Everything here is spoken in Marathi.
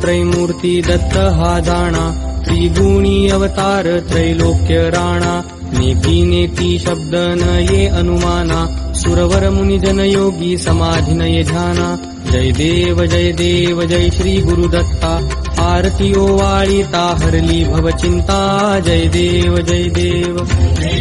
त्रैमूर्ती दत्त हा जाणा त्रिगुणी अवतार त्रैलोक्य राणा नेती नेती शब्द न ये अनुमाना सुरवर मुनिजन योगी समाधी न ये ध्याना जय देव जय श्री गुरुदत्ता आरती ओवाळिता हरली भवचिंता जय देव